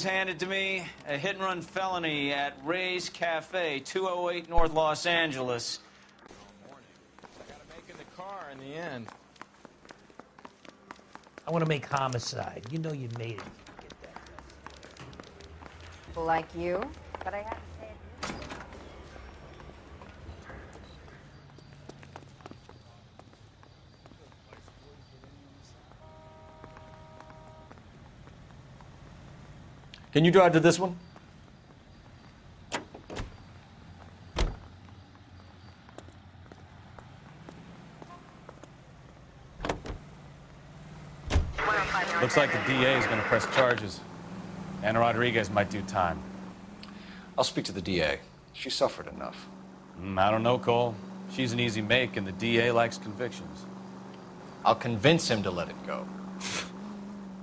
Handed to me a hit-and-run felony at Ray's Cafe, 208 North Los Angeles. I gotta make in the car in the end. I want to make homicide. You know you made it. Get that People like you, but I have to say it. Can you drive to this one? Looks like the DA is going to press charges. Anna Rodriguez might do time. I'll speak to the DA. She suffered enough. I don't know, Cole. She's an easy make, and the DA likes convictions. I'll convince him to let it go.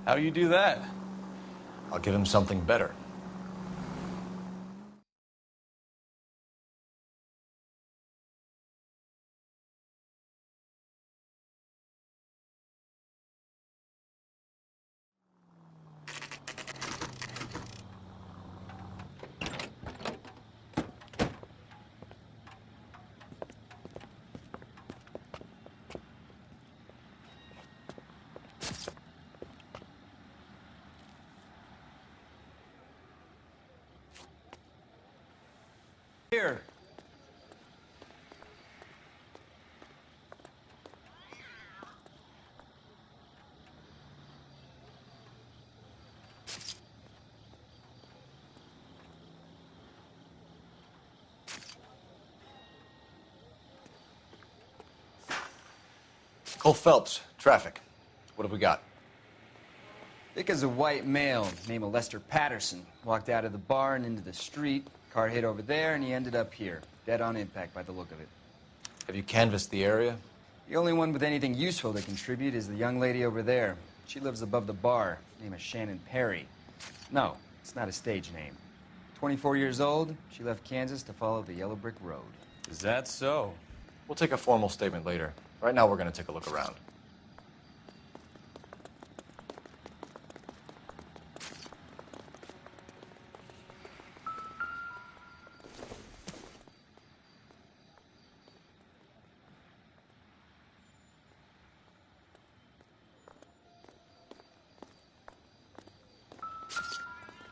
How do you do that? I'll give him something better. Here. Cole Phelps, traffic. What have we got? Dick is a white male named Lester Patterson. Walked out of the bar and into the street. Car hit over there, and he ended up here. Dead on impact by the look of it. Have you canvassed the area? The only one with anything useful to contribute is the young lady over there. She lives above the bar. Name is Shannon Perry. No, it's not a stage name. 24 years old, she left Kansas to follow the Yellow Brick Road. Is that so? We'll take a formal statement later. Right now, we're going to take a look around.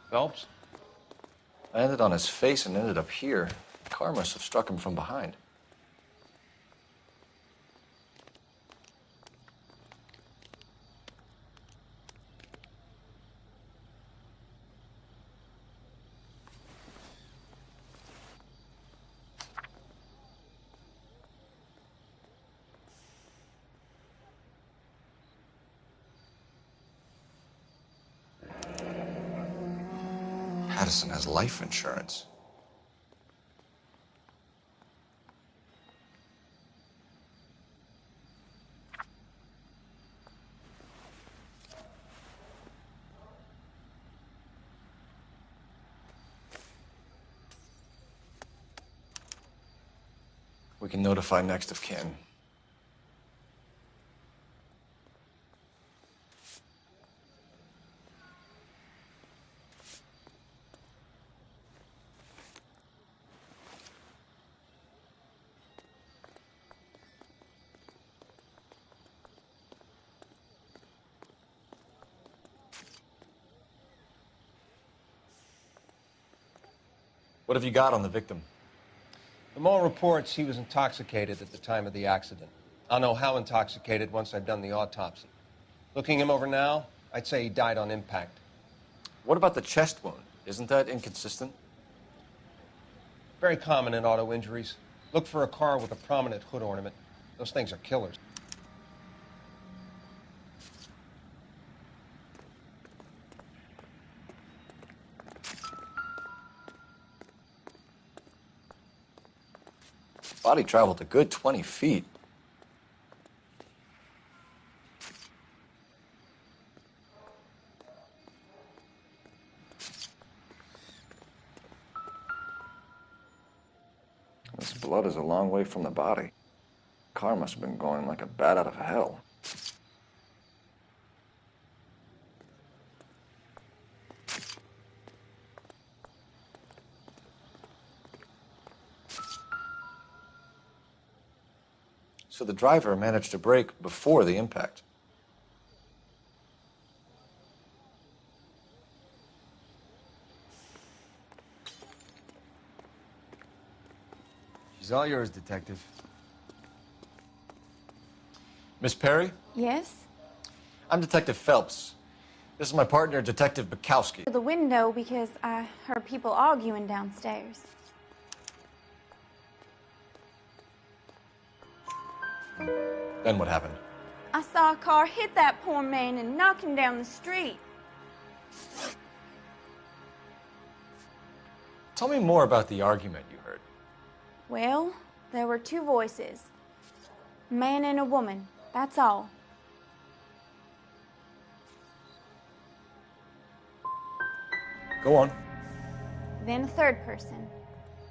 Phelps? I landed on his face and ended up here. The car must have struck him from behind. Patterson has life insurance. We can notify next of kin. What have you got on the victim? The mall reports he was intoxicated at the time of the accident. I'll know how intoxicated once I've done the autopsy. Looking him over now, I'd say he died on impact. What about the chest wound? Isn't that inconsistent? Very common in auto injuries. Look for a car with a prominent hood ornament. Those things are killers. Body traveled a good 20 feet. This blood is a long way from the body. Car must have been going like a bat out of hell. So the driver managed to brake before the impact. She's all yours, Detective. Miss Perry, Yes? I'm Detective Phelps. This is my partner, Detective Bukowski. To the window because I heard people arguing downstairs. Then what happened? I saw a car hit that poor man and knock him down the street. Tell me more about the argument you heard. Well, there were two voices. A man and a woman, that's all. Go on. Then a third person,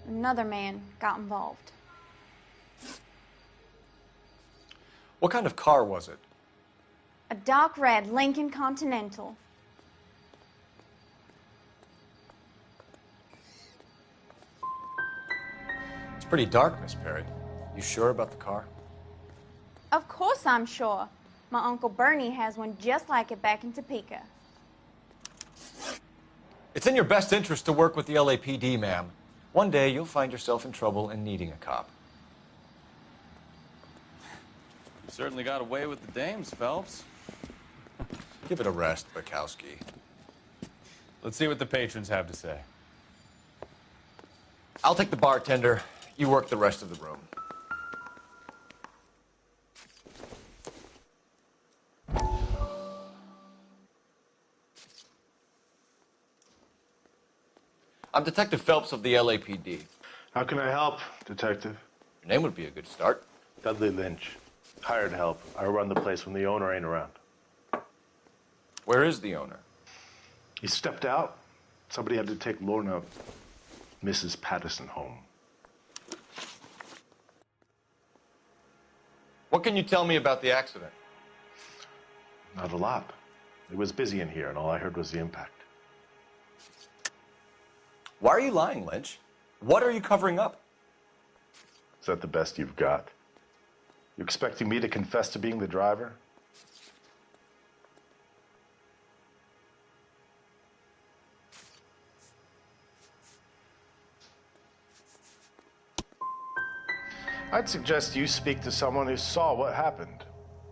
another man, got involved. What kind of car was it? A dark red Lincoln Continental. It's pretty dark, Miss Perry. You sure about the car? Of course I'm sure. My Uncle Bernie has one just like it back in Topeka. It's in your best interest to work with the LAPD, ma'am. One day you'll find yourself in trouble and needing a cop. You certainly got away with the dames, Phelps. Give it a rest, Bukowski. Let's see what the patrons have to say. I'll take the bartender. You work the rest of the room. I'm Detective Phelps of the LAPD. How can I help, Detective? Your name would be a good start. Dudley Lynch. Hired help. I run the place when the owner ain't around. Where is the owner? He stepped out. Somebody had to take Lorna, Mrs. Patterson, home. What can you tell me about the accident? Not a lot. It was busy in here, and all I heard was the impact. Why are you lying, Lynch? What are you covering up? Is that the best you've got? You expecting me to confess to being the driver? I'd suggest you speak to someone who saw what happened.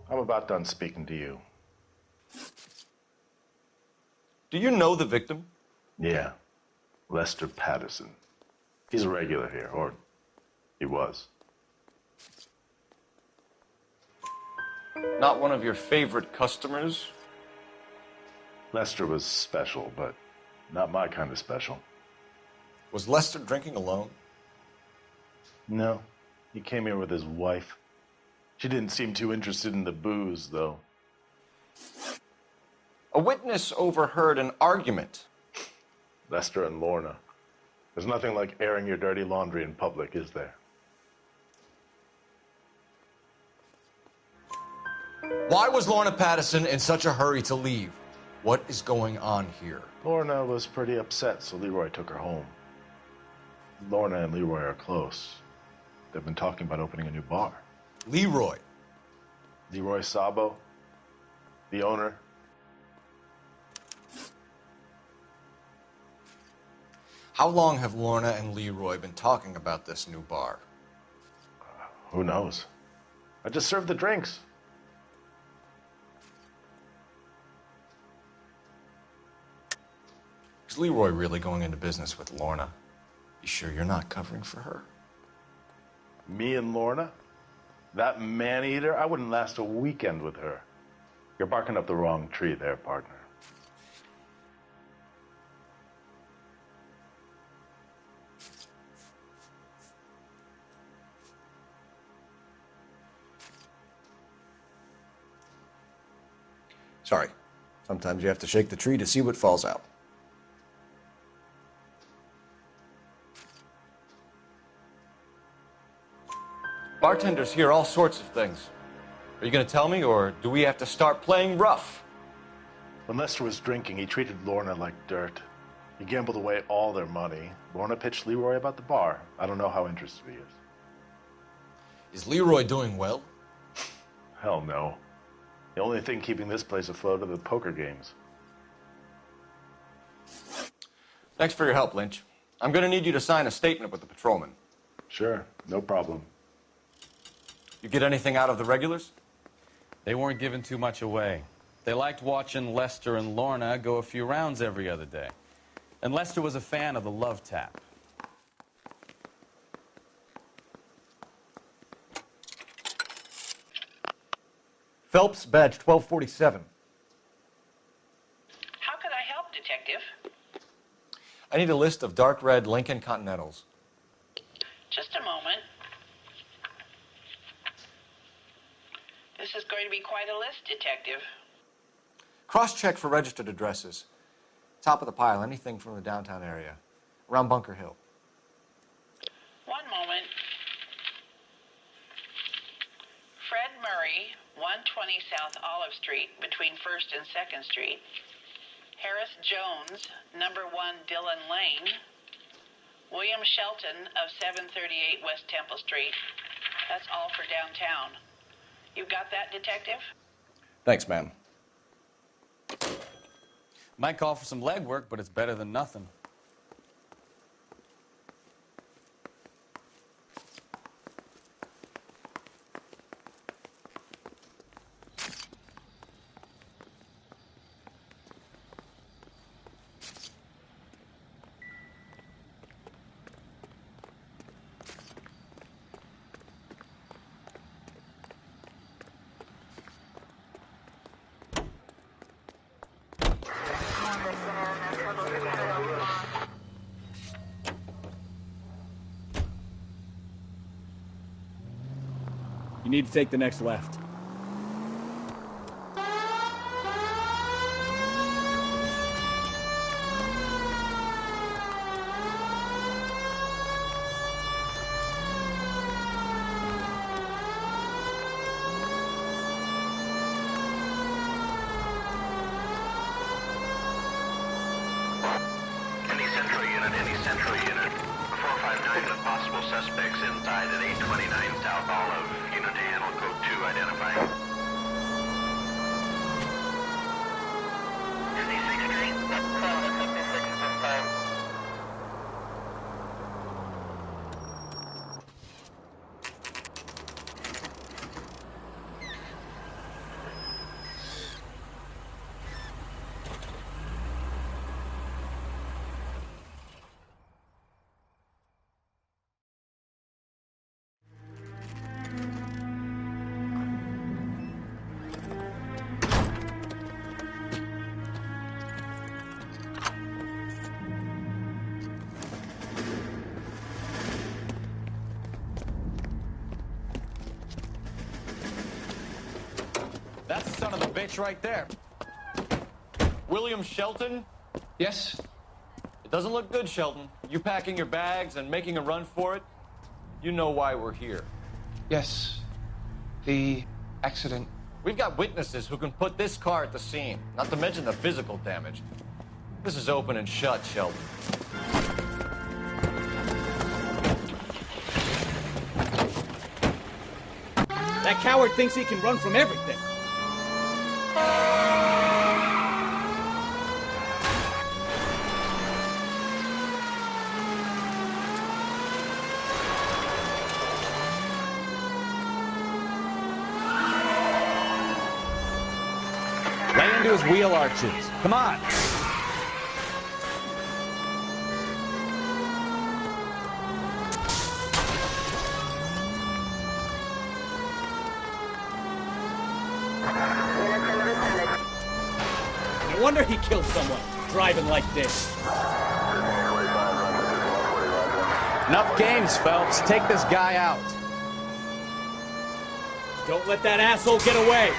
I'm about done speaking to you. Do you know the victim? Yeah, Lester Patterson. He's a regular here, or he was. Not one of your favorite customers? Lester was special, but not my kind of special. Was Lester drinking alone? No, he came here with his wife. She didn't seem too interested in the booze, though. A witness overheard an argument. Lester and Lorna. There's nothing like airing your dirty laundry in public, is there? Why was Lorna Patterson in such a hurry to leave? What is going on here? Lorna was pretty upset, so Leroy took her home. Lorna and Leroy are close. They've been talking about opening a new bar. Leroy. Leroy Sabo, the owner. How long have Lorna and Leroy been talking about this new bar? Who knows? I just served the drinks. Is Leroy really going into business with Lorna? You sure you're not covering for her? Me and Lorna? That man-eater? I wouldn't last a weekend with her. You're barking up the wrong tree there, partner. Sorry. Sometimes you have to shake the tree to see what falls out. Bartenders hear all sorts of things. Are you going to tell me, or do we have to start playing rough? When Lester was drinking, he treated Lorna like dirt. He gambled away all their money. Lorna pitched Leroy about the bar. I don't know how interested he is. Is Leroy doing well? hell no. The only thing keeping this place afloat are the poker games. Thanks for your help, Lynch. I'm going to need you to sign a statement with the patrolman. Sure, no problem. You get anything out of the regulars? They weren't giving too much away. They liked watching Lester and Lorna go a few rounds every other day. And Lester was a fan of the love tap. Phelps, badge 1247. How could I help, Detective? I need a list of dark red Lincoln Continentals. Just a moment. This is going to be quite a list, Detective. Cross-check for registered addresses. Top of the pile, anything from the downtown area. Around Bunker Hill. One moment. Fred Murray, 120 South Olive Street, between 1st and 2nd Street. Harris Jones, number 1 Dillon Lane. William Shelton of 738 West Temple Street. That's all for downtown. You got that, Detective? Thanks, ma'am. Might call for some legwork, but it's better than nothing. You need to take the next left. Any central unit. 459 with possible suspects inside at 829 South Olive. Unit to handle code 2 identified. 56th Street. 56 at this time. That's the son of a bitch right there. William Shelton? Yes? It doesn't look good, Shelton. You packing your bags and making a run for it? You know why we're here. Yes. The accident. We've got witnesses who can put this car at the scene, not to mention the physical damage. This is open and shut, Shelton. That coward thinks he can run from everything. Lay into his wheel arches. Come on. No wonder he killed someone, driving like this. Enough games, Phelps. Take this guy out. Don't let that asshole get away.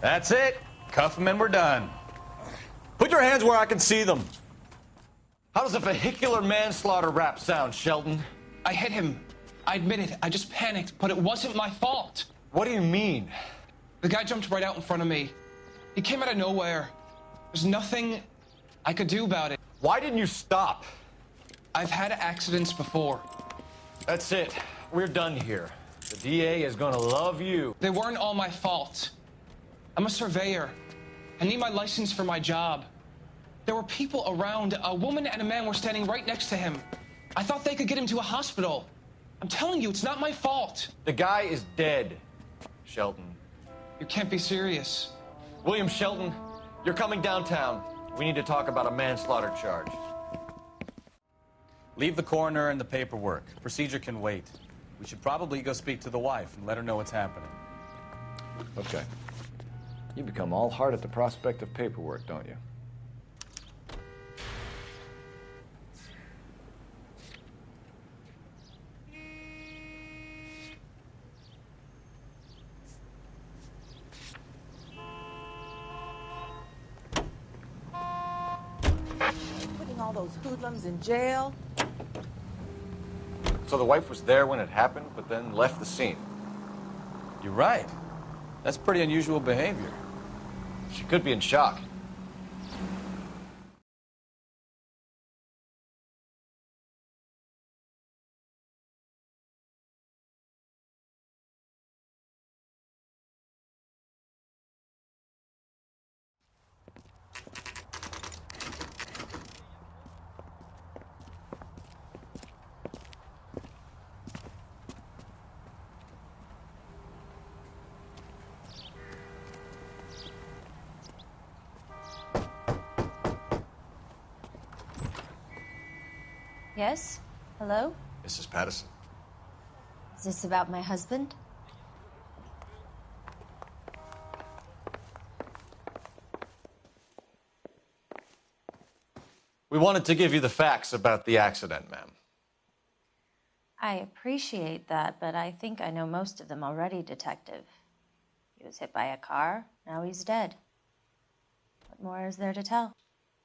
That's it. Cuff him and we're done. Put your hands where I can see them. How does a vehicular manslaughter rap sound, Sheldon? I hit him. I admit it. I just panicked, but it wasn't my fault. What do you mean? The guy jumped right out in front of me. He came out of nowhere. There's nothing I could do about it. Why didn't you stop? I've had accidents before. That's it. We're done here. The DA is gonna love you. They weren't all my fault. I'm a surveyor. I need my license for my job. There were people around. A woman and a man were standing right next to him. I thought they could get him to a hospital. I'm telling you, it's not my fault. The guy is dead, Sheldon. You can't be serious. William Shelton, you're coming downtown. We need to talk about a manslaughter charge. Leave the coroner and the paperwork. Procedure can wait. We should probably go speak to the wife and let her know what's happening. Okay. You become all heart at the prospect of paperwork, don't you? Putting all those hoodlums in jail. So the wife was there when it happened, but then left the scene. You're right. That's pretty unusual behavior. She could be in shock. Yes? Hello? Mrs. Patterson. Is this about my husband? We wanted to give you the facts about the accident, ma'am. I appreciate that, but I think I know most of them already, Detective. He was hit by a car, now he's dead. What more is there to tell?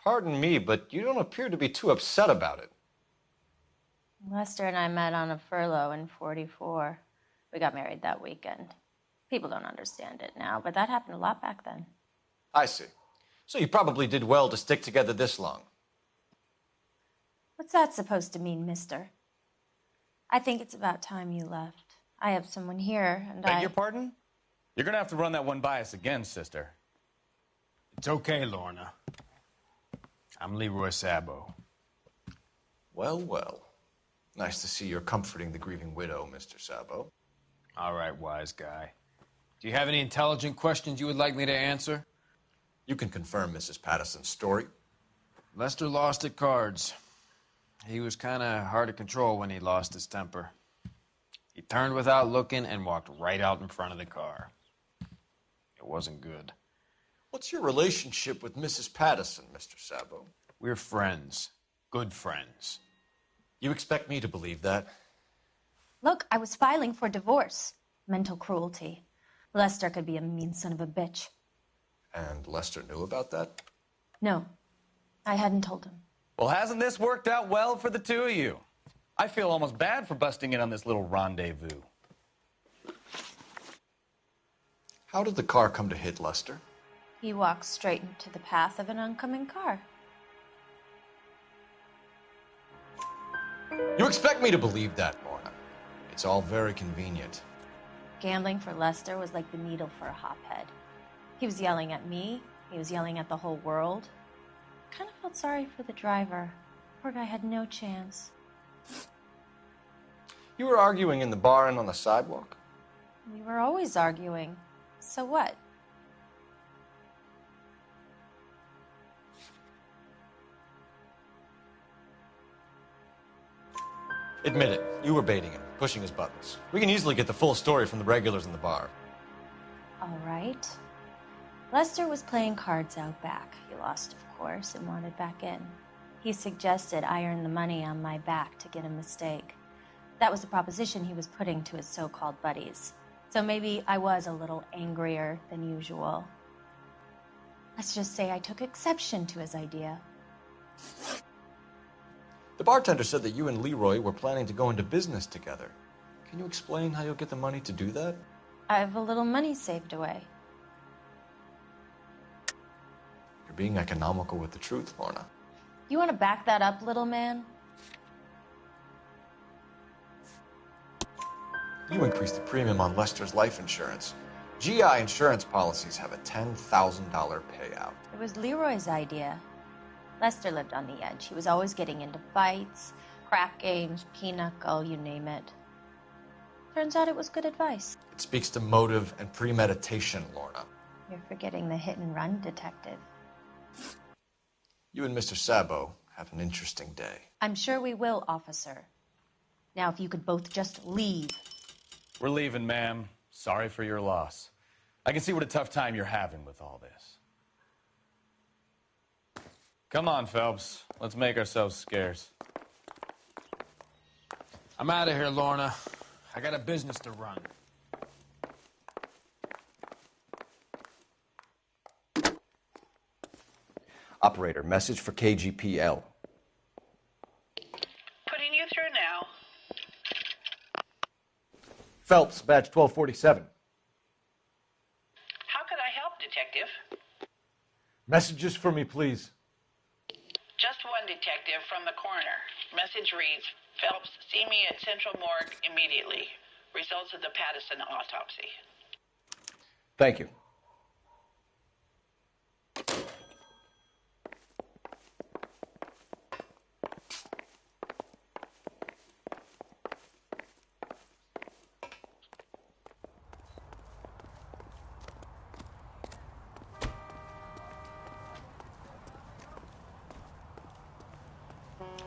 Pardon me, but you don't appear to be too upset about it. Lester and I met on a furlough in '44. We got married that weekend. People don't understand it now, but that happened a lot back then. I see. So you probably did well to stick together this long. What's that supposed to mean, mister? I think it's about time you left. I have someone here, and Beg your pardon? You're gonna have to run that one by us again, sister. It's okay, Lorna. I'm Leroy Sabo. Well, well. Nice to see you're comforting the grieving widow, Mr. Sabo. All right, wise guy. Do you have any intelligent questions you would like me to answer? You can confirm Mrs. Patterson's story. Lester lost at cards. He was kind of hard to control when he lost his temper. He turned without looking and walked right out in front of the car. It wasn't good. What's your relationship with Mrs. Patterson, Mr. Sabo? We're friends. Good friends. You expect me to believe that? Look, I was filing for divorce. Mental cruelty. Lester could be a mean son of a bitch. And Lester knew about that? No, I hadn't told him. Well, hasn't this worked out well for the two of you? I feel almost bad for busting in on this little rendezvous. How did the car come to hit Lester? He walked straight into the path of an oncoming car. You expect me to believe that, Lorna. It's all very convenient. Gambling for Lester was like the needle for a hophead. He was yelling at me. He was yelling at the whole world. I kind of felt sorry for the driver. Poor guy had no chance. You were arguing in the bar and on the sidewalk? We were always arguing. So what? Admit it, you were baiting him, pushing his buttons. We can easily get the full story from the regulars in the bar. All right. Lester was playing cards out back. He lost, of course, and wanted back in. He suggested I earn the money on my back to get a mistake. That was the proposition he was putting to his so-called buddies. So maybe I was a little angrier than usual. Let's just say I took exception to his idea. The bartender said that you and Leroy were planning to go into business together. Can you explain how you'll get the money to do that? I have a little money saved away. You're being economical with the truth, Lorna. You want to back that up, little man? You increased the premium on Lester's life insurance. GI insurance policies have a $10,000 payout. It was Leroy's idea. Lester lived on the edge. He was always getting into fights, crack games, pinochle, you name it. Turns out it was good advice. It speaks to motive and premeditation, Lorna. You're forgetting the hit and run detective. You and Mr. Sabo have an interesting day. I'm sure we will, officer. Now, if you could both just leave. We're leaving, ma'am. Sorry for your loss. I can see what a tough time you're having with all this. Come on, Phelps. Let's make ourselves scarce. I'm out of here, Lorna. I got a business to run. Operator, message for KGPL. Putting you through now. Phelps, badge 1247. How could I help, Detective? Messages for me, please. Just one detective from the coroner. Message reads, Phelps, see me at Central Morgue immediately. Results of the Pattison autopsy. Thank you.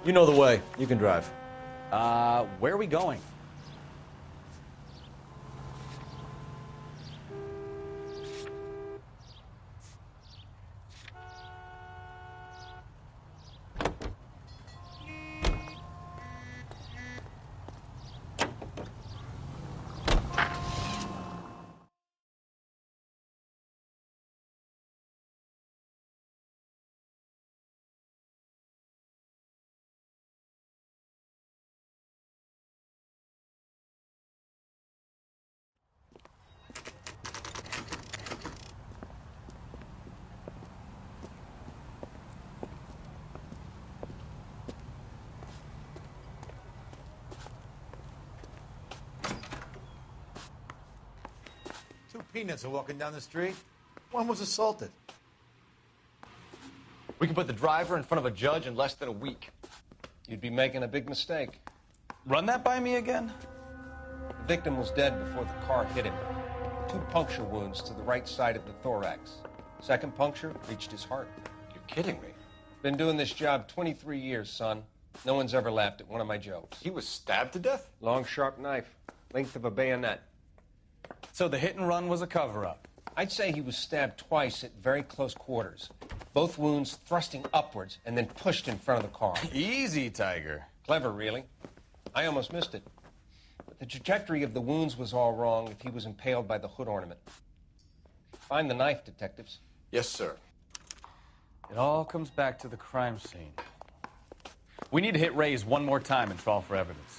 You know the way. You can drive. Where are we going? Two peanuts are walking down the street. One was assaulted. We can put the driver in front of a judge in less than a week. You'd be making a big mistake. Run that by me again? The victim was dead before the car hit him. 2 puncture wounds to the right side of the thorax. Second puncture reached his heart. You're kidding me. Been doing this job 23 years, son. No one's ever laughed at one of my jokes. He was stabbed to death? Long, sharp knife. Length of a bayonet. So the hit and run was a cover-up? I'd say he was stabbed twice at very close quarters. Both wounds thrusting upwards and then pushed in front of the car. Easy, Tiger. Clever, really. I almost missed it. But the trajectory of the wounds was all wrong if he was impaled by the hood ornament. Find the knife, detectives. Yes, sir. It all comes back to the crime scene. We need to hit Ray's one more time and trawl for evidence.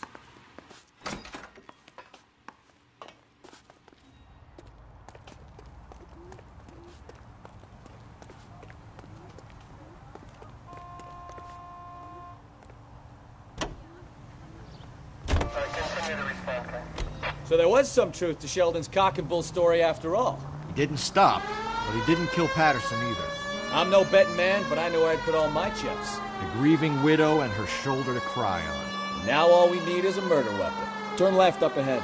So there was some truth to Sheldon's cock and bull story after all. He didn't stop, but he didn't kill Patterson either. I'm no betting man, but I know where I'd put all my chips. The grieving widow and her shoulder to cry on. Now all we need is a murder weapon. Turn left up ahead.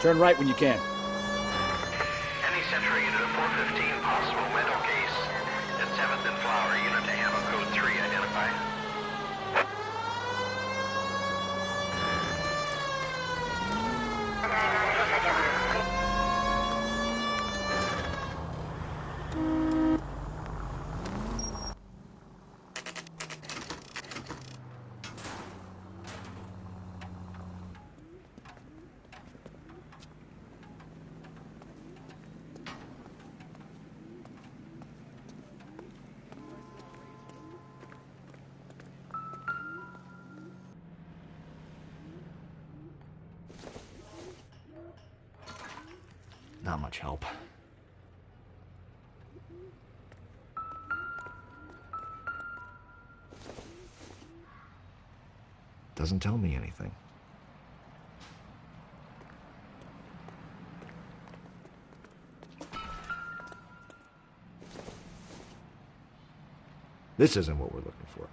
Turn right when you can. Any Central Unit of 415, possible mental case. At 7th and Flower, Unit to handle code 3, identify. Not much help. Doesn't tell me anything. This isn't what we're looking for.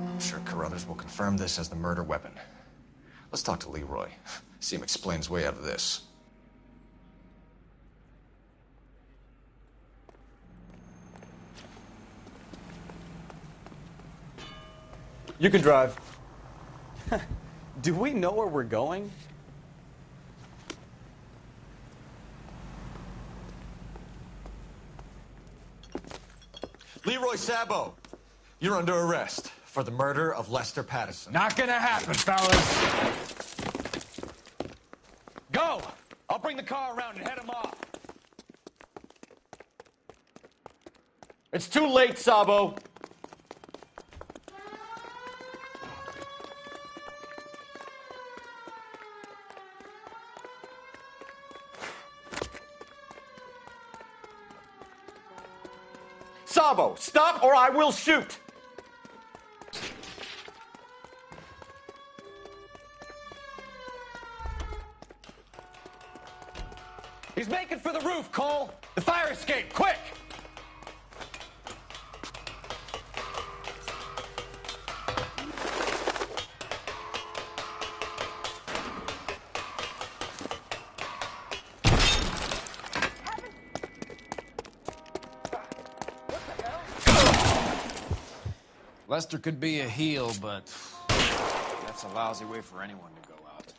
I'm sure Carruthers will confirm this as the murder weapon. Let's talk to Leroy. See him explain his way out of this. You can drive. Do we know where we're going? Leroy Sabo, you're under arrest for the murder of Lester Patterson. Not gonna happen, fellas. Go! I'll bring the car around and head him off. It's too late, Sabo. Sabo, stop or I will shoot! He's making for the roof, Cole! The fire escape, quick! Lester could be a heel, but that's a lousy way for anyone to go out.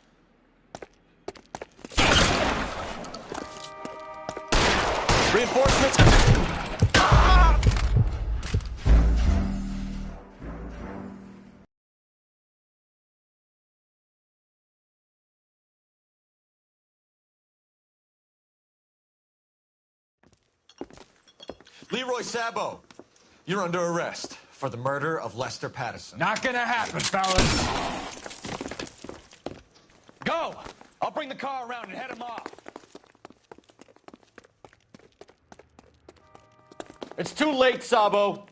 Reinforcements! Leroy Sabo, you're under arrest for the murder of Lester Patterson. Not gonna happen, fellas. Go! I'll bring the car around and head him off. It's too late, Sabo.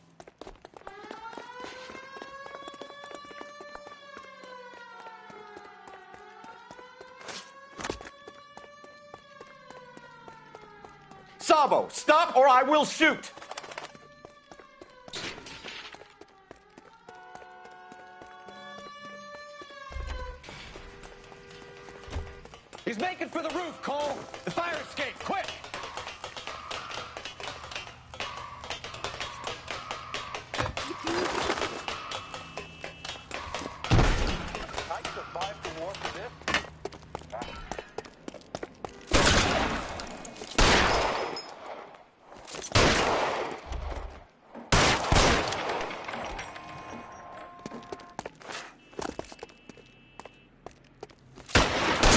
Sabo, stop or I will shoot! He's making for the roof, Cole! The fire escape, quick!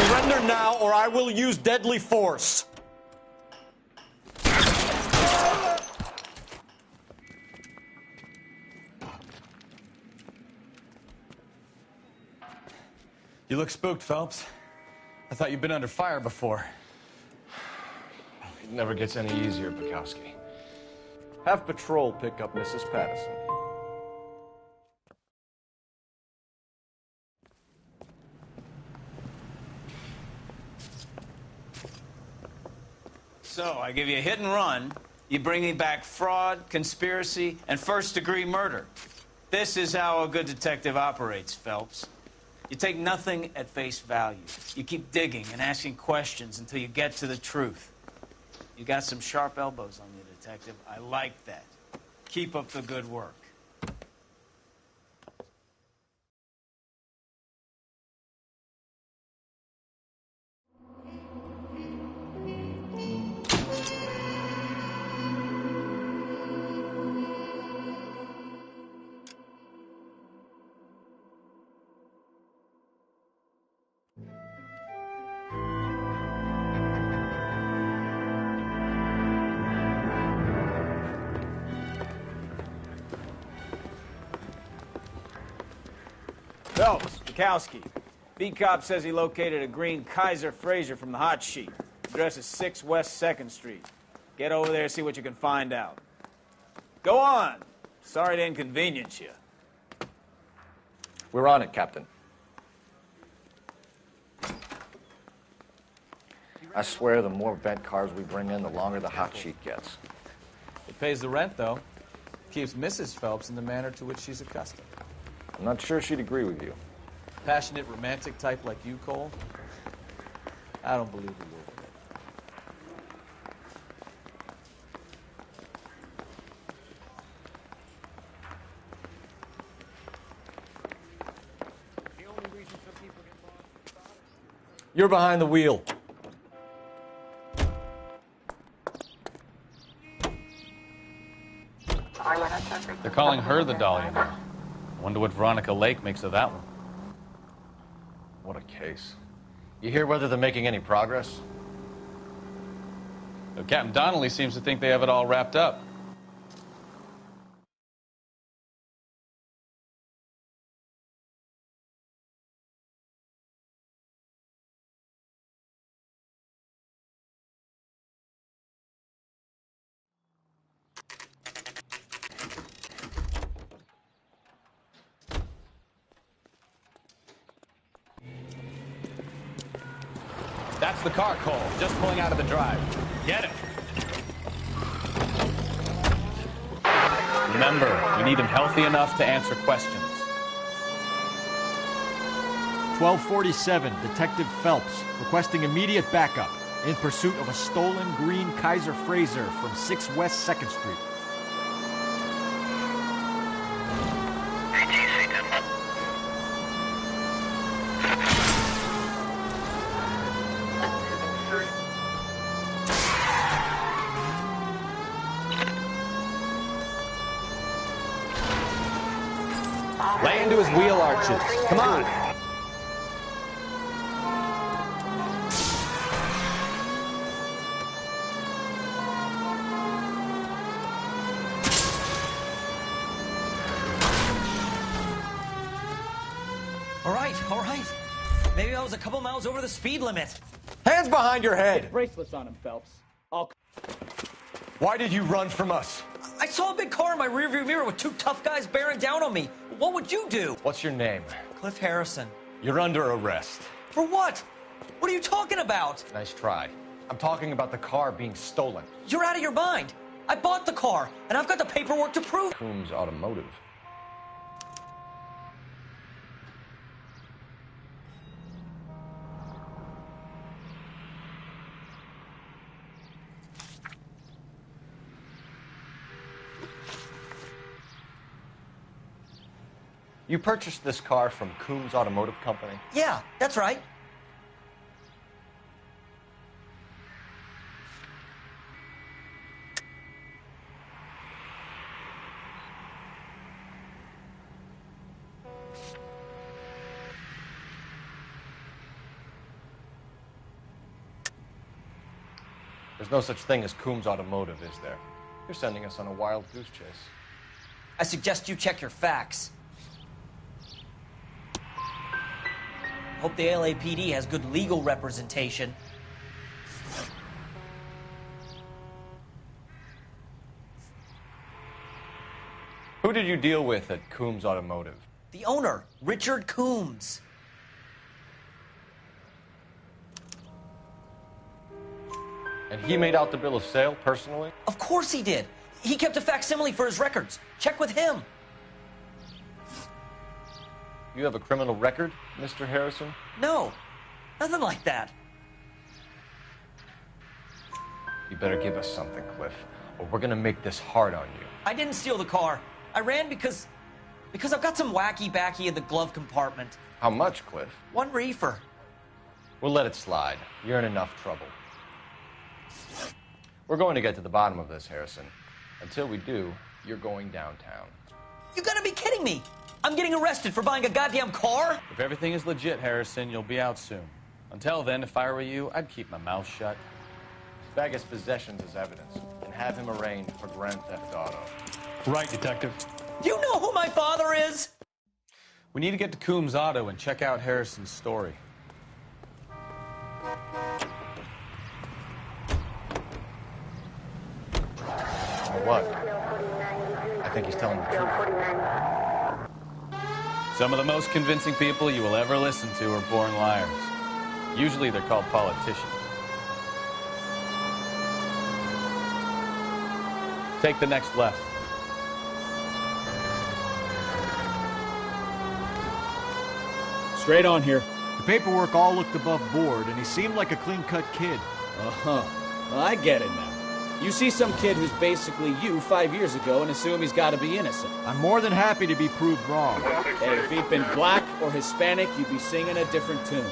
Surrender now or I will use deadly force. You look spooked, Phelps. I thought you'd been under fire before. It never gets any easier, Bukowski. Have patrol pick up Mrs. Patterson. So, I give you a hit and run. You bring me back fraud, conspiracy, and first-degree murder. This is how a good detective operates, Phelps. You take nothing at face value. You keep digging and asking questions until you get to the truth. You got some sharp elbows on you, detective. I like that. Keep up the good work. Phelps, Bukowski. Beat cop says he located a green Kaiser Fraser from the hot sheet. Address is 6 West 2nd Street. Get over there, see what you can find out. Go on. Sorry to inconvenience you. We're on it, Captain. I swear the more bent cars we bring in, the longer the hot sheet gets. It pays the rent, though. Keeps Mrs. Phelps in the manner to which she's accustomed. I'm not sure she'd agree with you. Passionate, romantic type like you, Cole? I don't believe a word of it. You're behind the wheel. They're calling her the Dahlia now. I wonder what Veronica Lake makes of that one. What a case. You hear whether they're making any progress? Captain Donnelly seems to think they have it all wrapped up. That's the car, Cole. Just pulling out of the drive. Get it. Remember, we need him healthy enough to answer questions. 1247, Detective Phelps, requesting immediate backup in pursuit of a stolen green Kaiser Fraser from 6 West 2nd Street. Lay into his wheel arches. Come on. All right. Maybe I was a couple miles over the speed limit. Hands behind your head. Bracelets on him, Phelps. Why did you run from us? I saw a big car in my rearview mirror with 2 tough guys bearing down on me. What would you do? What's your name? Cliff Harrison. You're under arrest. For what? What are you talking about? Nice try. I'm talking about the car being stolen. You're out of your mind. I bought the car, and I've got the paperwork to prove. Coombs Automotive. You purchased this car from Coombs Automotive Company? Yeah, that's right. There's no such thing as Coombs Automotive, is there? You're sending us on a wild goose chase. I suggest you check your facts. Hope the LAPD has good legal representation. Who did you deal with at Coombs Automotive? The owner, Richard Coombs. And he made out the bill of sale personally? Of course he did. He kept a facsimile for his records. Check with him. You have a criminal record, Mr. Harrison? No, nothing like that. You better give us something, Cliff, or we're gonna make this hard on you. I didn't steal the car. I ran because I've got some wacky backy in the glove compartment. How much, Cliff? 1 reefer. We'll let it slide. You're in enough trouble. We're going to get to the bottom of this, Harrison. Until we do, you're going downtown. You gotta be kidding me! I'm getting arrested for buying a goddamn car? If everything is legit, Harrison, you'll be out soon. Until then, if I were you, I'd keep my mouth shut. Bag his possessions as evidence and have him arraigned for grand theft auto. Right, Detective. Do you know who my father is? We need to get to Coombs Auto and check out Harrison's story. What? I think he's telling the truth. Some of the most convincing people you will ever listen to are born liars. Usually they're called politicians. Take the next left. Straight on here. The paperwork all looked above board, and he seemed like a clean-cut kid. Uh-huh. Well, I get it now. You see some kid who's basically you 5 years ago and assume he's got to be innocent. I'm more than happy to be proved wrong. Hey, if he'd been black or Hispanic, you'd be singing a different tune.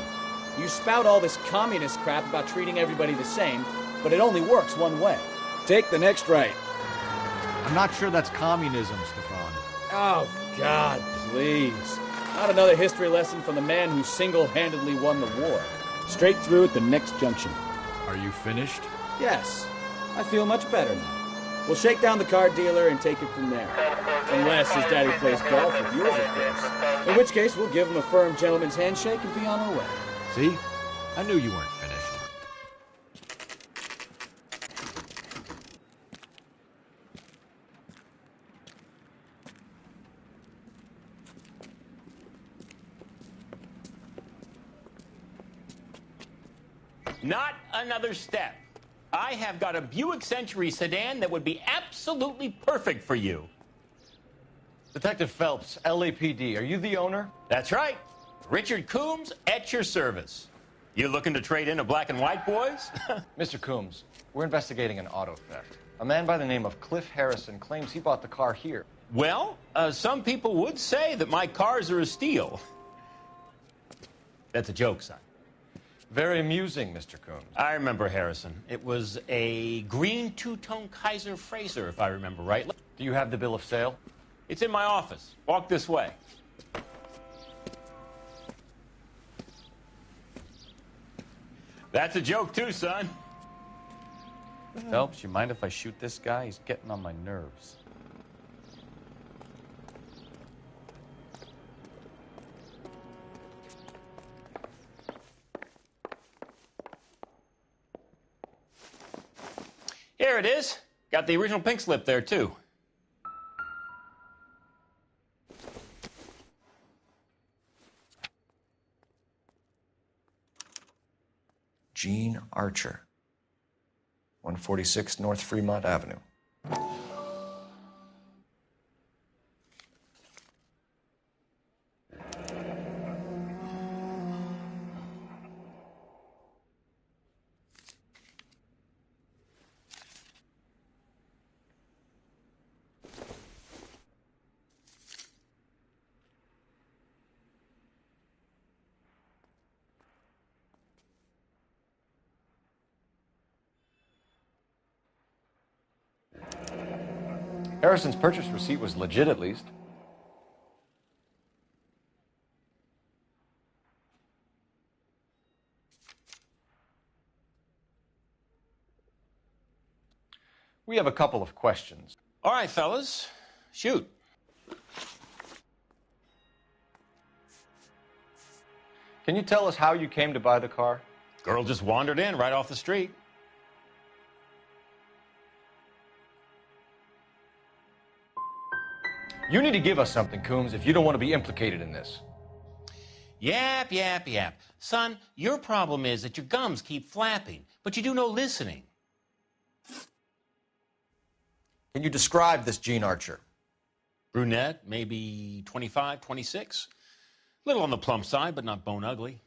You spout all this communist crap about treating everybody the same, but it only works one way. Take the next right. I'm not sure that's communism, Stefan. Oh, God, please. Not another history lesson from the man who single-handedly won the war. Straight through at the next junction. Are you finished? Yes. I feel much better now. We'll shake down the car dealer and take it from there. Unless his daddy plays golf with yours, of course. In which case, we'll give him a firm gentleman's handshake and be on our way. See? I knew you weren't finished. Not another step. I have got a Buick Century sedan that would be absolutely perfect for you. Detective Phelps, LAPD, are you the owner? That's right. Richard Coombs at your service. You looking to trade in a black and white, boys? Mr. Coombs, we're investigating an auto theft. A man by the name of Cliff Harrison claims he bought the car here. Well, some people would say that my cars are a steal. That's a joke, son. Very amusing, Mr. Coombs. I remember Harrison. It was a green two-tone Kaiser Frazer, if I remember right. Do you have the bill of sale? It's in my office. Walk this way. That's a joke, too, son. Phelps, you mind if I shoot this guy? He's getting on my nerves. Here it is. Got the original pink slip there, too. Gene Archer, 146 North Fremont Avenue. Harrison's purchase receipt was legit, at least. We have a couple of questions. All right, fellas. Shoot. Can you tell us how you came to buy the car? Girl just wandered in right off the street. You need to give us something, Coombs, if you don't want to be implicated in this. Yap, yap, yap. Son, your problem is that your gums keep flapping, but you do no listening. Can you describe this Gene Archer? Brunette, maybe 25, 26. Little on the plump side, but not bone ugly.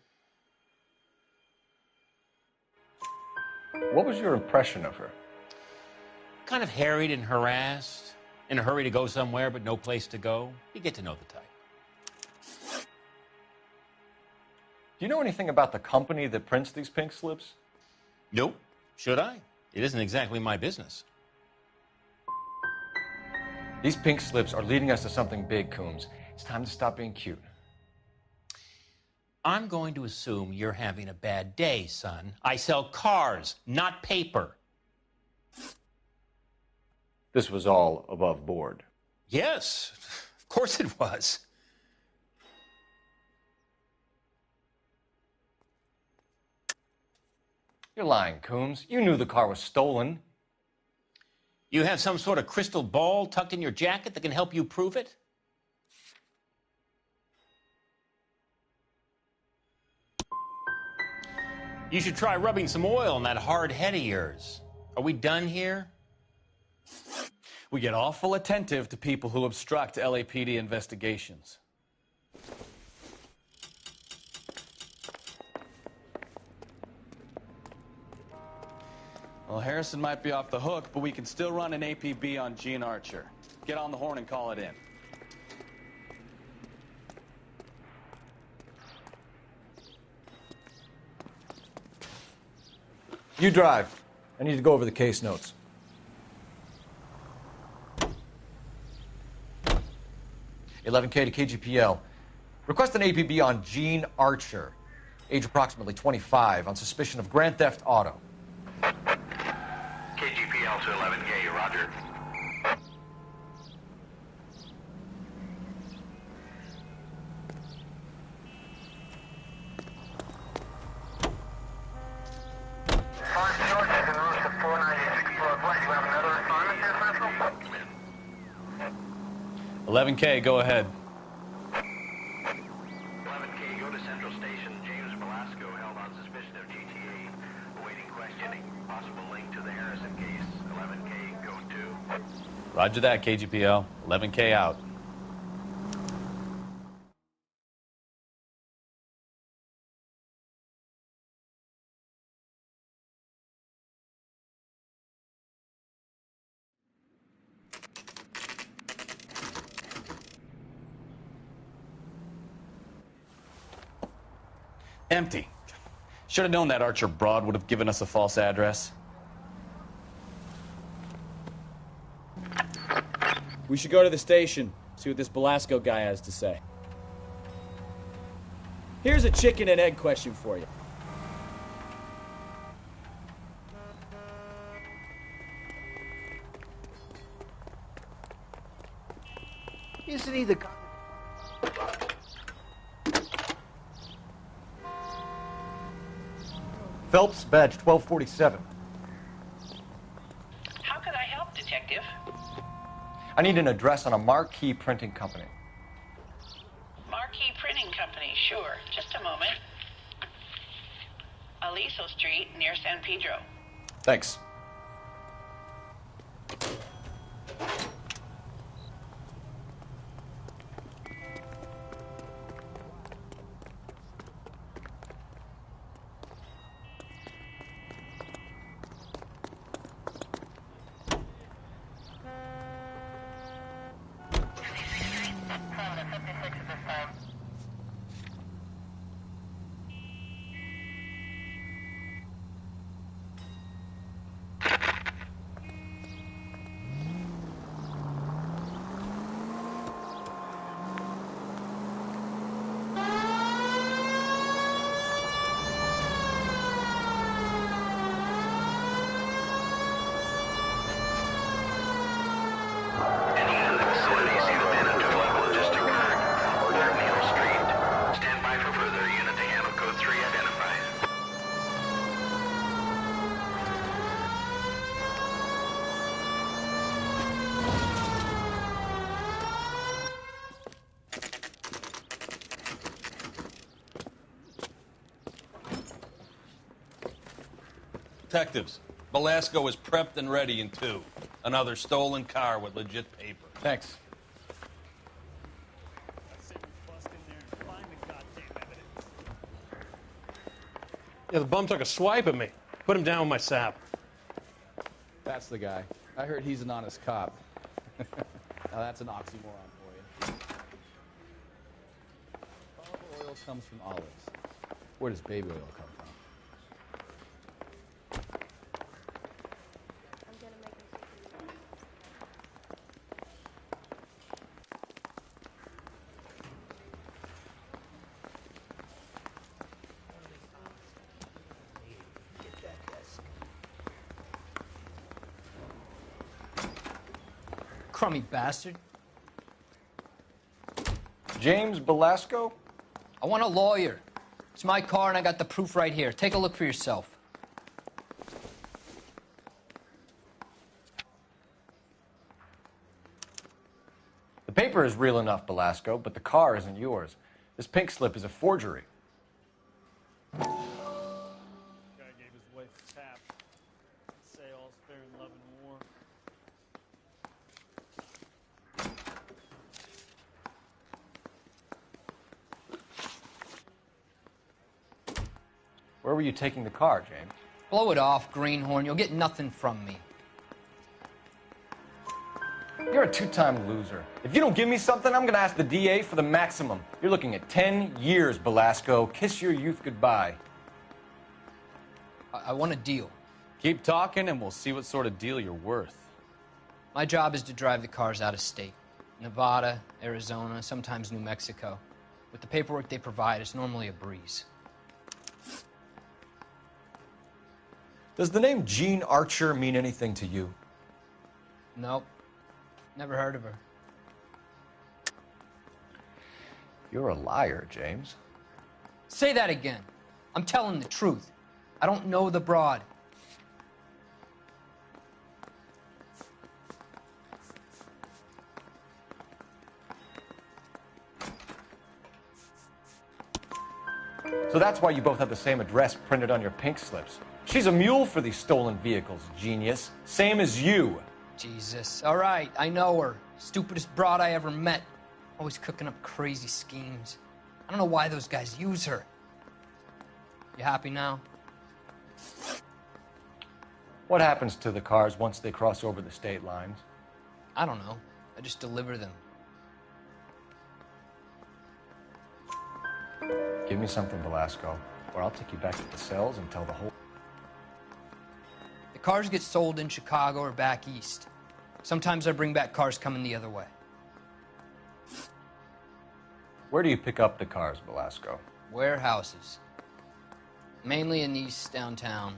What was your impression of her? Kind of harried and harassed. In a hurry to go somewhere, but no place to go. You get to know the type. Do you know anything about the company that prints these pink slips? Nope. Should I? It isn't exactly my business. These pink slips are leading us to something big, Coombs. It's time to stop being cute. I'm going to assume you're having a bad day, son. I sell cars, not paper. This was all above board. Yes, of course it was. You're lying, Coombs. You knew the car was stolen. You have some sort of crystal ball tucked in your jacket that can help you prove it? You should try rubbing some oil on that hard head of yours. Are we done here? We get awful attentive to people who obstruct LAPD investigations. Well, Harrison might be off the hook, but we can still run an APB on Gene Archer. Get on the horn and call it in. You drive. I need to go over the case notes. $11K to KGPL. Request an APB on Gene Archer, age approximately 25, on suspicion of grand theft auto. KGPL to 11K, roger. George is en route to 496 Broadway. Do you have another assignment here, Central? 11K, go ahead. 11K, go to Central Station. James Velasco held on suspicion of GTA. Awaiting questioning. Possible link to the Harrison case. 11K, go to. Roger that, KGPL. 11K out. Empty. Should have known that Archer broad would have given us a false address. We should go to the station, see what this Belasco guy has to say. Here's a chicken and egg question for you. Isn't he the guy? Phelps, badge 1247. How could I help, Detective? I need an address on a marquee printing company. Marquee Printing Company, sure. Just a moment. Aliso Street, near San Pedro. Thanks. Detectives, Belasco is prepped and ready in 2. Another stolen car with legit paper. Thanks. Yeah, the bum took a swipe at me. Put him down with my sap. That's the guy. I heard he's an honest cop. Now that's an oxymoron for you. Olive oil comes from olives. Where does baby oil come from? Crummy bastard. James Belasco? I want a lawyer. It's my car and I got the proof right here. Take a look for yourself. paper is real enough, Belasco, but the car isn't yours. This pink slip is a forgery. Guy gave his wife a tap. Say all's fair in love and war. Where were you taking the car, James? Blow it off, greenhorn. You'll get nothing from me. You're a two-time loser. If you don't give me something, I'm gonna ask the DA for the maximum. You're looking at 10 years, Belasco. Kiss your youth goodbye. I want a deal. Keep talking and we'll see what sort of deal you're worth. My job is to drive the cars out of state. Nevada, Arizona, sometimes New Mexico. With the paperwork they provide, it's normally a breeze. Does the name Jean Archer mean anything to you? Nope. Never heard of her. You're a liar, James. Say that again. I'm telling the truth. I don't know the broad. So that's why you both have the same address printed on your pink slips. She's a mule for these stolen vehicles, genius. Same as you. Jesus. All right, I know her. Stupidest broad I ever met. Always cooking up crazy schemes. I don't know why those guys use her. You happy now? What happens to the cars once they cross over the state lines? I don't know. I just deliver them. Give me something, Belasco, or I'll take you back to the cells and tell the whole... The cars get sold in Chicago or back east. Sometimes I bring back cars coming the other way. Where do you pick up the cars, Belasco? Warehouses. Mainly in East downtown.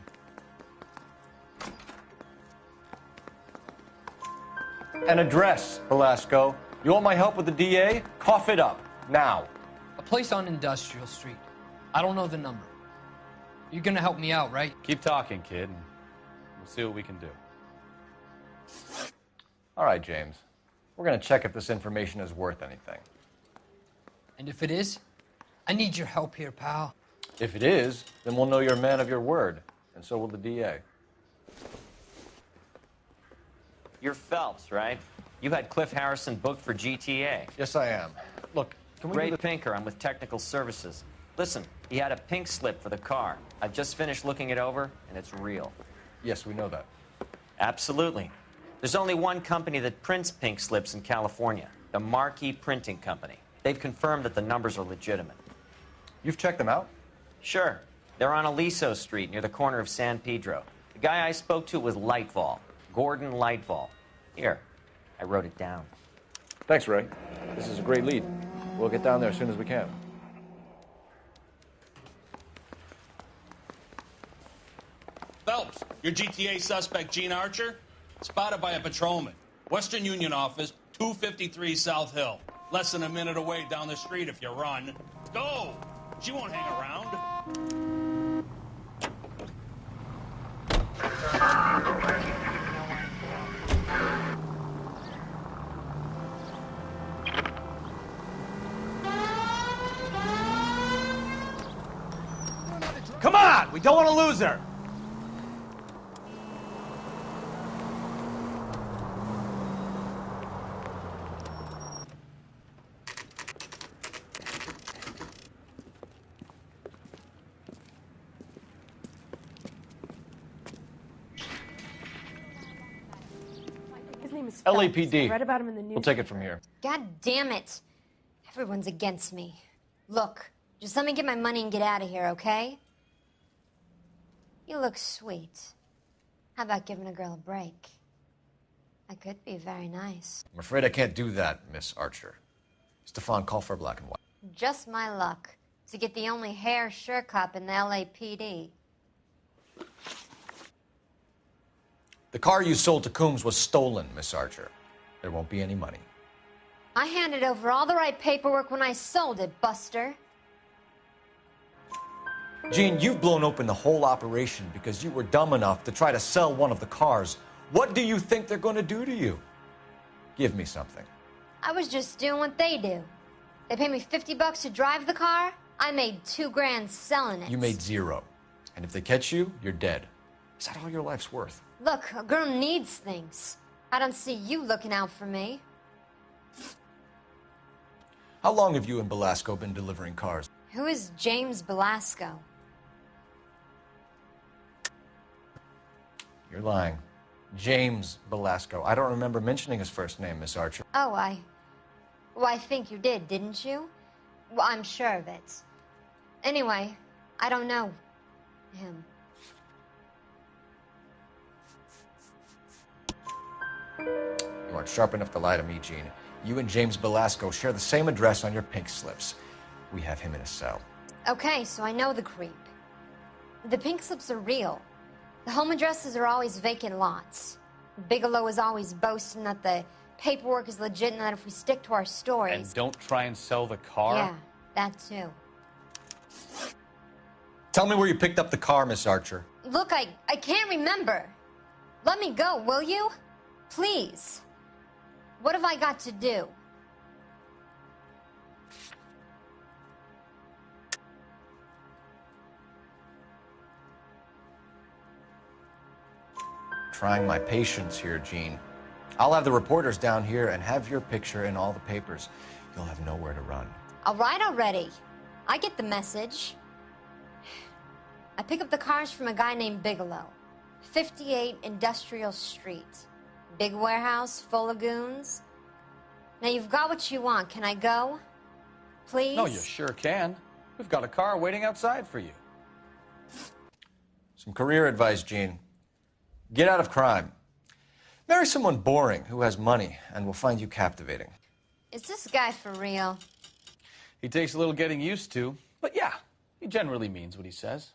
An address, Belasco. You want my help with the DA? Cough it up, now. A place on Industrial Street. I don't know the number. You're gonna help me out, right? Keep talking, kid, and we'll see what we can do. All right, James. We're gonna check if this information is worth anything. And if it is, I need your help here, pal. If it is, then we'll know you're a man of your word, and so will the DA. You're Phelps, right? You had Cliff Harrison booked for GTA. Yes, I am. Look, can we... Ray Pinker, I'm with Technical Services. Listen, he had a pink slip for the car. I've just finished looking it over, and it's real. Yes, we know that. Absolutely. There's only one company that prints pink slips in California, the Marquee Printing Company. They've confirmed that the numbers are legitimate. You've checked them out? Sure. They're on Aliso Street, near the corner of San Pedro. The guy I spoke to was Lightval, Gordon Lightval. Here, I wrote it down. Thanks, Ray. This is a great lead. We'll get down there as soon as we can. Phelps, your GTA suspect, Gene Archer, spotted by a patrolman. Western Union office, 253 South Hill. Less than a minute away down the street if you run. Go! She won't hang around. Come on! We don't want to lose her! His name is LAPD. I read about him in the news. We'll take it from here. God damn it. Everyone's against me. Look, just let me get my money and get out of here, okay? You look sweet. How about giving a girl a break? I could be very nice. I'm afraid I can't do that, Miss Archer. Stefan, call for black and white. Just my luck to get the only hair sure cop in the LAPD. The car you sold to Coombs was stolen, Miss Archer. There won't be any money. I handed over all the right paperwork when I sold it, Buster. Gene, you've blown open the whole operation because you were dumb enough to try to sell one of the cars. What do you think they're going to do to you? Give me something. I was just doing what they do. They paid me $50 to drive the car. I made $2,000 selling it. You made 0. And if they catch you, you're dead. Is that all your life's worth? Look, a girl needs things. I don't see you looking out for me. How long have you and Belasco been delivering cars? Who is James Belasco? You're lying. James Belasco. I don't remember mentioning his first name, Miss Archer. Oh, well, I think you did, didn't you? Well, I'm sure of it. Anyway, I don't know him. You aren't sharp enough to lie to me, Gene. You and James Belasco share the same address on your pink slips. We have him in a cell. Okay, so I know the creep. The pink slips are real. The home addresses are always vacant lots. Bigelow is always boasting that the paperwork is legit and that if we stick to our stories... And don't try and sell the car? Yeah, that too. Tell me where you picked up the car, Miss Archer. Look, I can't remember. Let me go, will you? Please. What have I got to do? Trying my patience here, Gene. I'll have the reporters down here and have your picture in all the papers. You'll have nowhere to run. All right already. I get the message. I pick up the cars from a guy named Bigelow. 58 Industrial Street. Big warehouse full of goons. Now you've got what you want. Can I go? Please? No, you sure can. We've got a car waiting outside for you. Some career advice, Gene. Get out of crime. Marry someone boring who has money and will find you captivating. Is this guy for real? He takes a little getting used to, but yeah, he generally means what he says.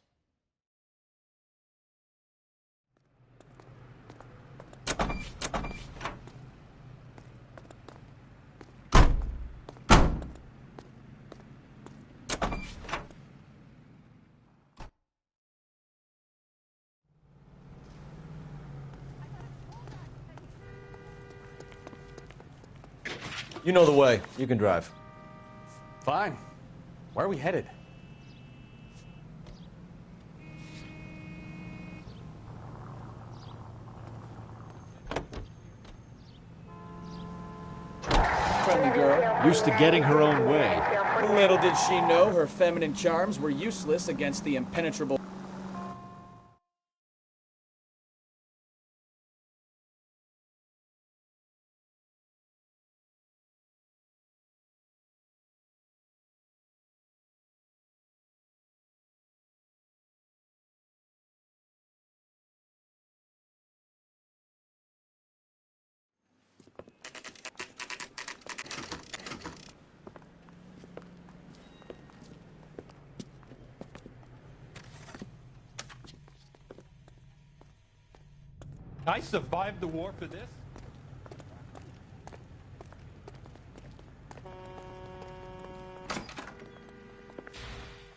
You know the way. You can drive. Fine. Where are we headed? Friendly girl. Used to getting her own way. Little did she know her feminine charms were useless against the impenetrable... I survived the war for this?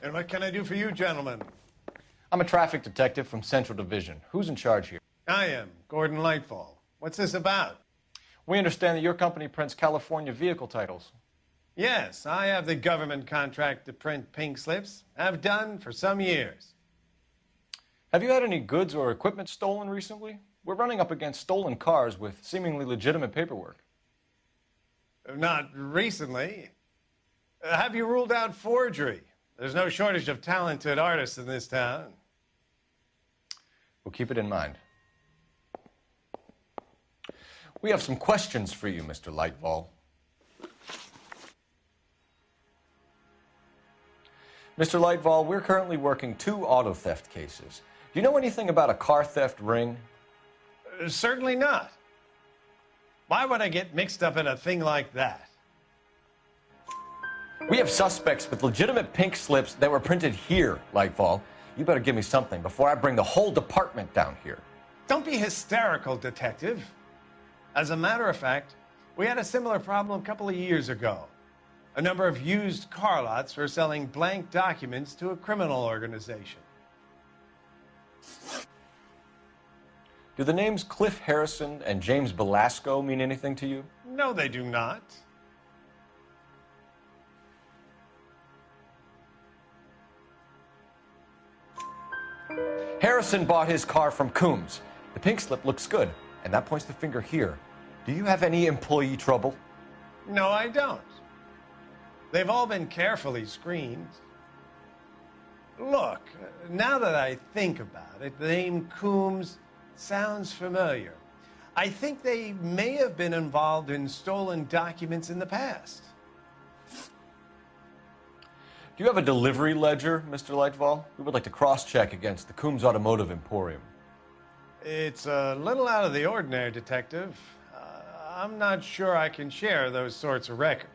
And what can I do for you, gentlemen? I'm a traffic detective from Central Division. Who's in charge here? I am, Gordon Lightfall. What's this about? We understand that your company prints California vehicle titles. Yes, I have the government contract to print pink slips. I've done for some years. Have you had any goods or equipment stolen recently? We're running up against stolen cars with seemingly legitimate paperwork. Not recently. Have you ruled out forgery? There's no shortage of talented artists in this town. We'll keep it in mind. We have some questions for you, Mr. Lightfall. Mr. Lightfall, we're currently working 2 auto theft cases. Do you know anything about a car theft ring? Certainly not. Why would I get mixed up in a thing like that? We have suspects with legitimate pink slips that were printed here, Lightfall. You better give me something before I bring the whole department down here. Don't be hysterical, Detective. As a matter of fact, we had a similar problem a couple of years ago. A number of used car lots were selling blank documents to a criminal organization. Do the names Cliff Harrison and James Belasco mean anything to you? No, they do not. Harrison bought his car from Coombs. The pink slip looks good, and that points the finger here. Do you have any employee trouble? No, I don't. They've all been carefully screened. Look, now that I think about it, the name Coombs sounds familiar. I think they may have been involved in stolen documents in the past. Do you have a delivery ledger, Mr. Lightfall? We would like to cross-check against the Coombs Automotive Emporium. It's a little out of the ordinary, Detective. I'm not sure I can share those sorts of records.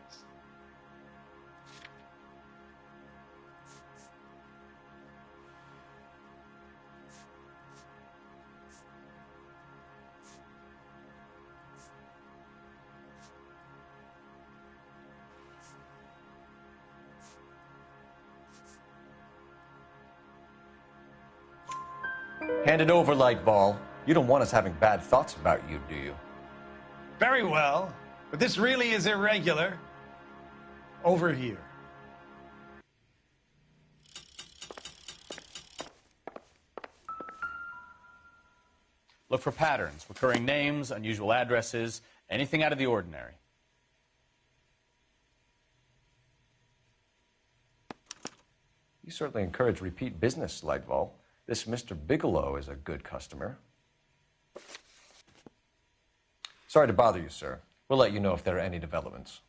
Hand it over, Lightball. You don't want us having bad thoughts about you, do you? Very well, but this really is irregular. Over here. Look for patterns, recurring names, unusual addresses, anything out of the ordinary. You certainly encourage repeat business, Lightball. This Mr. Bigelow is a good customer. Sorry to bother you, sir. We'll let you know if there are any developments.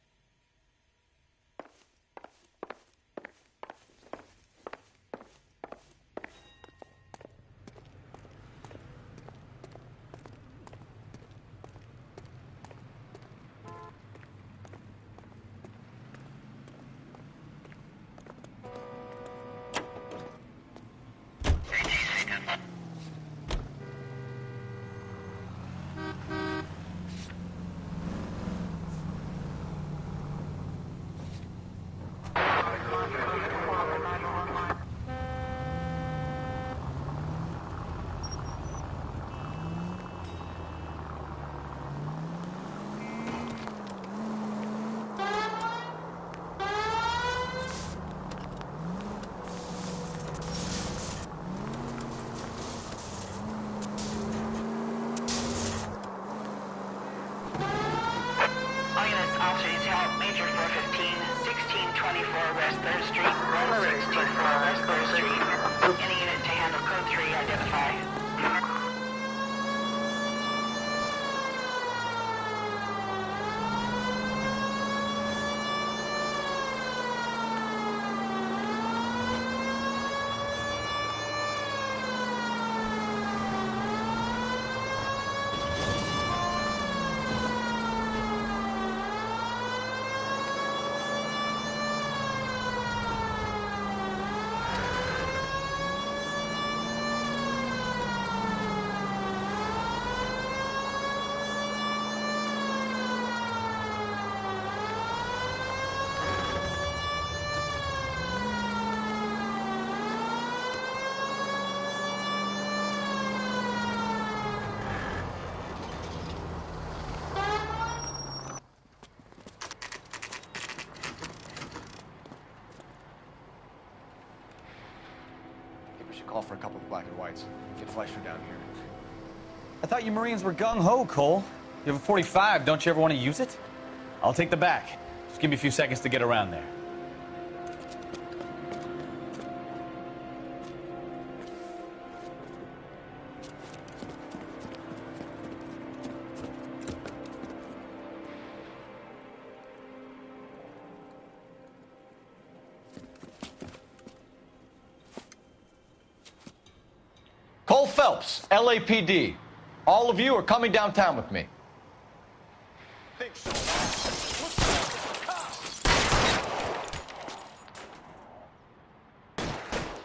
West 3rd Street, 164 West 3rd Street. Any unit to handle code 3, identify. Call for a couple of black and whites. Get Fleischer down here. I thought you Marines were gung-ho, Cole. You have a 45. Don't you ever want to use it? I'll take the back. Just give me a few seconds to get around there. Cole Phelps, LAPD. All of you are coming downtown with me.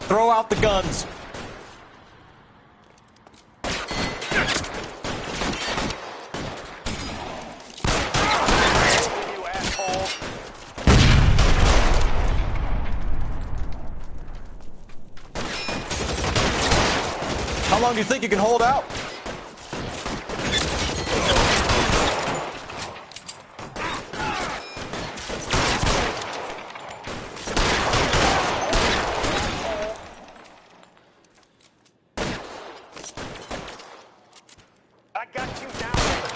Throw out the guns. You asshole. How long do you think you can hold out?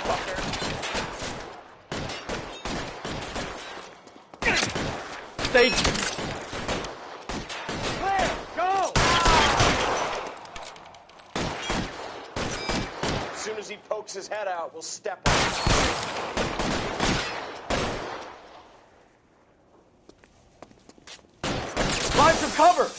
fucker. Stay. Clear! Go! As soon as he pokes his head out, we'll step on him. Find some cover!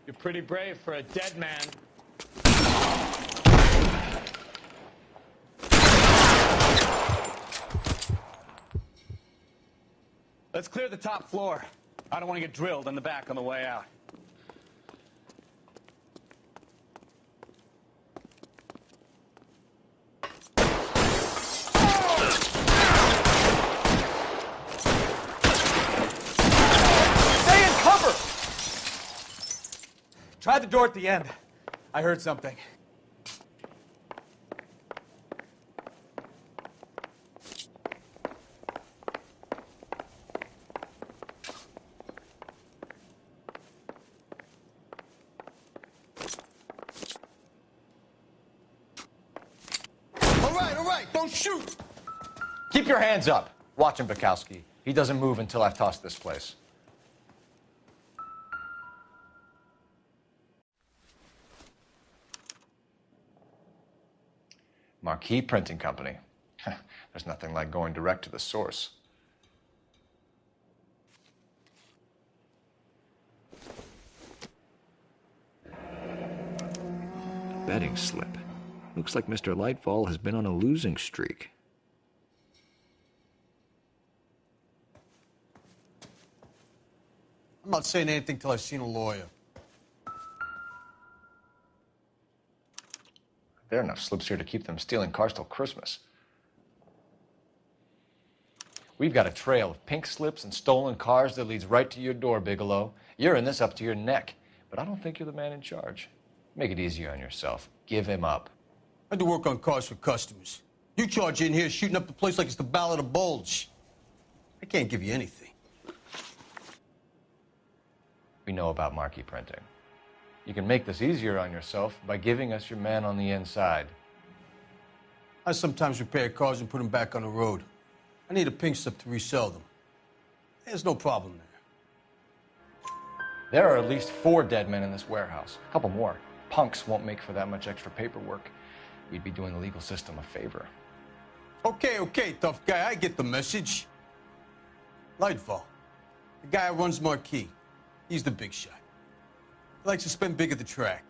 You're pretty brave for a dead man. Let's clear the top floor. I don't want to get drilled in the back on the way out. Stay in cover! Try the door at the end. I heard something. All right, don't shoot! Keep your hands up. Watch him, Bukowski. He doesn't move until I've tossed this place. Marquis Printing Company. There's nothing like going direct to the source. Betting slip. Looks like Mr. Lightfall has been on a losing streak. I'm not saying anything till I've seen a lawyer. There are enough slips here to keep them stealing cars till Christmas. We've got a trail of pink slips and stolen cars that leads right to your door, Bigelow. You're in this up to your neck, but I don't think you're the man in charge. Make it easier on yourself. Give him up. I do work on cars for customers. You charge in here shooting up the place like it's the Ballad of Bulge. I can't give you anything. We know about Marquis Printing. You can make this easier on yourself by giving us your man on the inside. I sometimes repair cars and put them back on the road. I need a pink slip to resell them. There's no problem there. There are at least 4 dead men in this warehouse. A couple more. Punks won't make for that much extra paperwork. We'd be doing the legal system a favor. Okay, tough guy. I get the message. Lightfall, the guy who runs Marquis. He's the big shot. He likes to spend big at the track.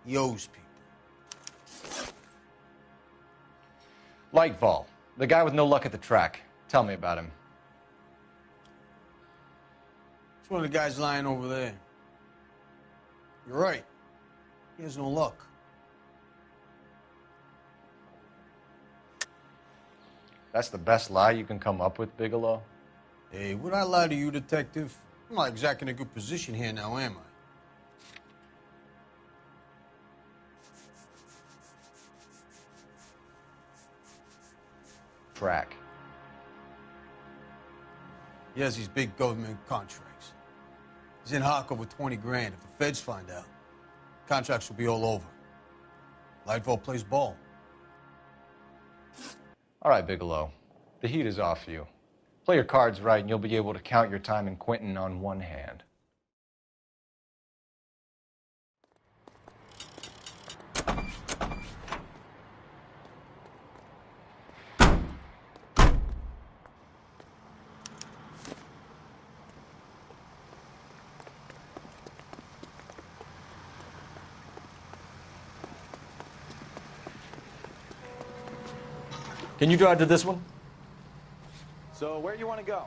He owes people. Lightfall, the guy with no luck at the track. Tell me about him. It's one of the guys lying over there. You're right. He has no luck. That's the best lie you can come up with, Bigelow? Hey, would I lie to you, detective? I'm not exactly in a good position here now, am I? Track. He has these big government contracts. He's in hock over 20 grand. If the feds find out, contracts will be all over. Lightfall plays ball. All right, Bigelow. The heat is off you. Play your cards right, and you'll be able to count your time in Quentin on one hand. Can you drive to this one? So where do you want to go?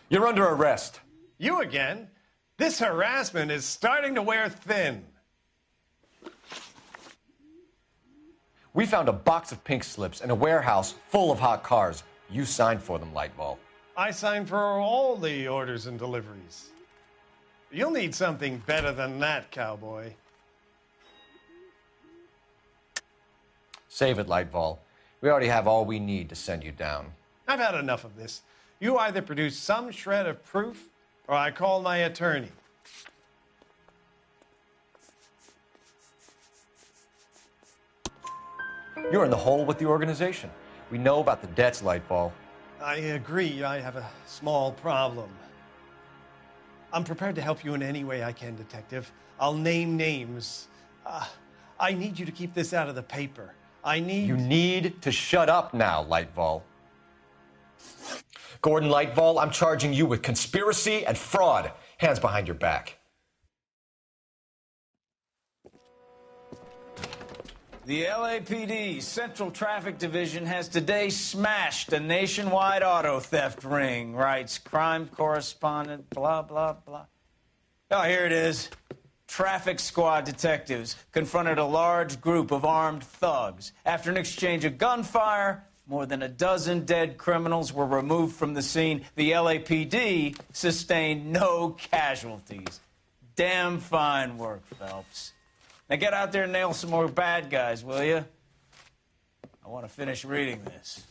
You're under arrest. You again? This harassment is starting to wear thin. We found a box of pink slips in a warehouse full of hot cars. You signed for them, Lightball. I signed for all the orders and deliveries. You'll need something better than that, cowboy. Save it, Lightball. We already have all we need to send you down. I've had enough of this. You either produce some shred of proof, or I call my attorney. You're in the hole with the organization. We know about the debts, Lightball. I agree. I have a small problem. I'm prepared to help you in any way I can, Detective. I'll name names. I need you to keep this out of the paper. You need to shut up now, Lightball. Gordon Lightball, I'm charging you with conspiracy and fraud. Hands behind your back. The LAPD Central Traffic Division has today smashed a nationwide auto theft ring, writes crime correspondent, blah, blah, blah. Oh, here it is. Traffic squad detectives confronted a large group of armed thugs. After an exchange of gunfire, more than a dozen dead criminals were removed from the scene. The LAPD sustained no casualties. Damn fine work, Phelps. Now get out there and nail some more bad guys, will you? I want to finish reading this.